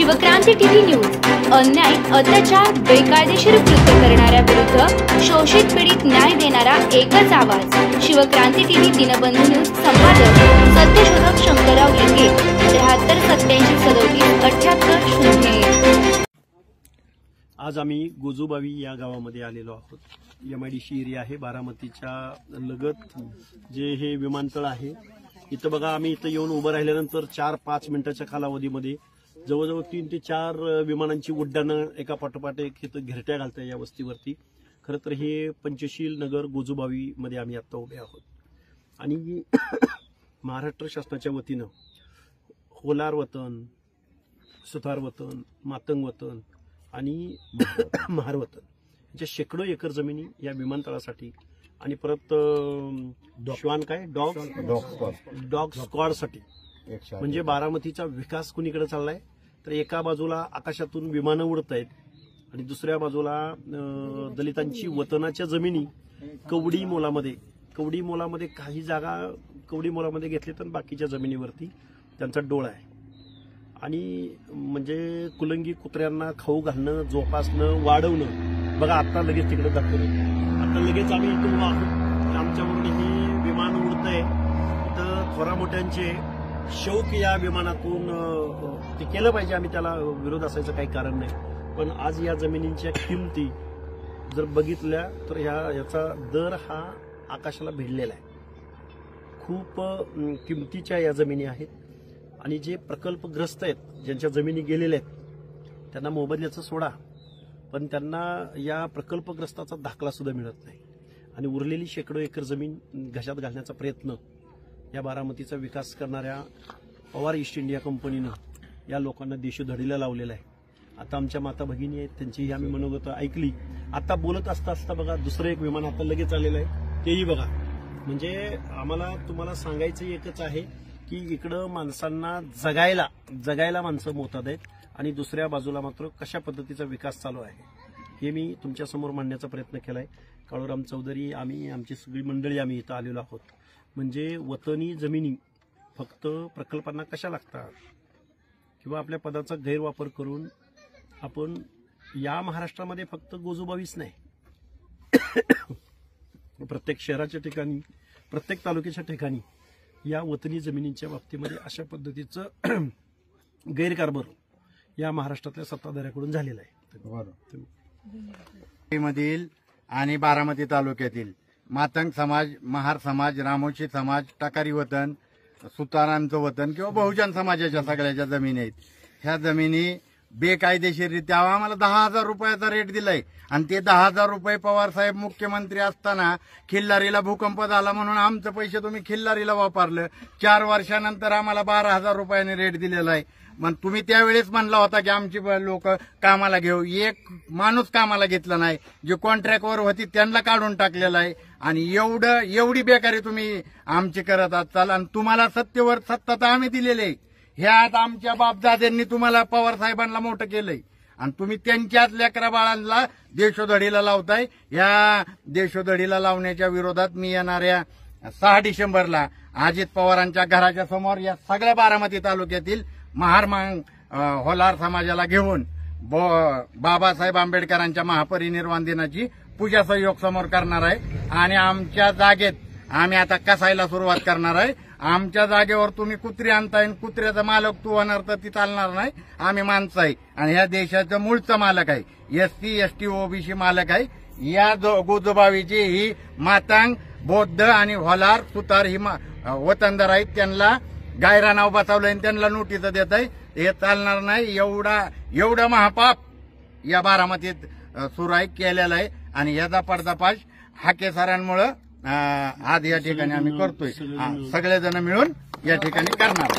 Shivkranti TV news अन्याय, अत्याचार, बेकायदेशीर कृत्य करणाऱ्या विरुद्ध शोषित पीडित न्याय देणारा एकच आवाज। शिवक्रांती टीव्ही दिनबंधू न्यूज संपादक सत्यशोधक शंकरराव लिंगे 7387377800। आज आम्ही गोजूबावी या गावामध्ये आलेलो आहोत। MIDC एरिया आहे, बारामतीच्या लगत जे हे विमानतळ आहे। इथं बघा, आम्ही इथं येऊन उभं राहिल्यानंतर 4-5 मिनिटाच्या कालावधीमध्ये जवळजवळ 3 ते 4 विमानांची उड्डाणं एका पाठोपाठ एक इथं घरट्या घालतात या वस्तीवरती। खरं तर हे पंचशील नगर गोजूबावी मध्ये आम्ही आता उभे आहोत आणि महाराष्ट्र शासनाच्या वतीनं होलार वतन, सुतार वतन, मातंग वतन आणि महार वतन यांच्या शेकडो एकर जमिनी या विमानतळासाठी आणि परत श्वान काय डॉग स्क्वॉडसाठी म्हणजे बारामतीचा विकास कुणीकडे चाललाय तर एका बाजूला आकाशातून विमानं उडत आहेत आणि दुसऱ्या बाजूला दलितांची वतनाच्या जमिनी कवडी मोलामध्ये काही जागा कवडी मोलामध्ये घेतली तर बाकीच्या जमिनीवरती त्यांचा डोळा आहे। आणि म्हणजे कुलंगी कुत्र्यांना खाऊ घालणं, जोपासणं, वाढवणं। बघा आता लगेच तिकडे दाखवलं, आता लगेच आम्ही इथं उभा आहोत, आमच्यावरून ही विमान उडतंय। इथं थोरा मोठ्यांचे शौक या विमानातून ते केलं पाहिजे, आम्ही त्याला विरोध असायचं काही कारण नाही। पण आज या जमिनींच्या किमती जर बघितल्या तर याचा दर हा आकाशाला भिडलेला आहे। खूप किमतीच्या या जमिनी आहेत आणि जे प्रकल्पग्रस्त आहेत, ज्यांच्या जमिनी गेलेल्या आहेत, त्यांना मोबदल्याचं सोडा, पण त्यांना या प्रकल्पग्रस्ताचा दाखला सुद्धा मिळत नाही आणि उरलेली शेकडो एकर जमीन घशात घालण्याचा प्रयत्न या बारामतीचा विकास करणाऱ्या पवार ईस्ट इंडिया कंपनीनं या लोकांना देशोधडीला लावलेला आहे। आता आमच्या माता भगिनी आहेत, त्यांचीही आम्ही मनोगत ऐकली। आता बोलत असता बघा दुसरं एक विमान आता लगेच आलेलं आहे, तेही बघा। म्हणजे आम्हाला तुम्हाला सांगायचं एकच आहे की इकडं माणसांना जगायला माणसं मोतात आहेत आणि दुसऱ्या बाजूला मात्र कशा पद्धतीचा विकास चालू आहे हे मी तुमच्यासमोर मांडण्याचा प्रयत्न केलाय। काळूराम चौधरी, आम्ही आमची सगळी मंडळी आम्ही इथं आलेलो आहोत। म्हणजे वतनी जमिनी फक्त प्रकल्पांना कशा लागतात किंवा आपल्या पदाचा गैरवापर करून आपण या महाराष्ट्रामध्ये फक्त गोजूबावीच नाही, प्रत्येक शहराच्या ठिकाणी, प्रत्येक तालुक्याच्या ठिकाणी या वतनी जमिनींच्या बाबतीमध्ये अशा पद्धतीचं गैरकारभार या महाराष्ट्रातल्या सत्ताधाऱ्याकडून झालेला आहे। मधील आणि बारामती तालुक्यातील मातंग समाज, महार समाज, रामोशी समाज, टाकारी वतन, सुतारांचं वतन किंवा बहुजन समाजाच्या सगळ्याच्या जमिनी आहेत। ह्या जमिनी बेकायदेशीररित्या आम्हाला 10,000 रुपयाचा रेट दिलाय आणि ते 10,000 रुपये पवार साहेब मुख्यमंत्री असताना खिल्लारीला भूकंप झाला म्हणून आमचे पैसे तुम्ही खिल्लारीला वापरलं। 4 वर्षानंतर आम्हाला 12,000 रुपयाने रेट दिलेला आहे। मग तुम्ही त्यावेळेस म्हणला होता की आमची लोक कामाला घेऊ, एक माणूस कामाला घेतला नाही, जे कॉन्ट्रॅक्टवर होती त्यांना काढून टाकलेलं आहे आणि एवढी बेकारी तुम्ही आमची करत असाल आणि तुम्हाला सत्तेवर सत्ता तर आम्ही दिलेली आहे। ह्यात आमच्या बापदाद्यांनी तुम्हाला पवार साहेबांना मोठं केलंय आणि तुम्ही त्यांच्याच लेकरा बाळांना देशोधडीला लावताय। या देशोधडीला लावण्याच्या विरोधात मी येणाऱ्या 6 डिसेंबरला अजित पवारांच्या घराच्या समोर या सगळ्या बारामती तालुक्यातील महार होलार समाजाला घेऊन बाबासाहेब आंबेडकरांच्या महापरिनिर्वाण दिनाची पूजा सहयोग समोर करणार आहे आणि आमच्या जागेत आम्ही आता कसायला सुरुवात करणार आहे। आमच्या जागेवर तुम्ही कुत्री आणताय, कुत्र्याचा मालक तू होणार तर ती चालणार नाही। आम्ही माणसं आहे आणि ह्या देशाचं मूळचं मालक आहे, SC ST OBC मालक आहे। या गोजूबावीची ही मातंग, बौद्ध आणि होलार, सुतार ही वतनदार आहेत, त्यांना गायरा नाव बसवलंय आणि त्यांना नोटीस देत आहे। हे चालणार नाही। एवढा महापाप या बारामतीत सुरू आहे, केलेला आहे आणि याचा पर्दाफाश हाके सरांमुळे आज या ठिकाणी आम्ही करतोय। सगळेजण मिळून या ठिकाणी करणार।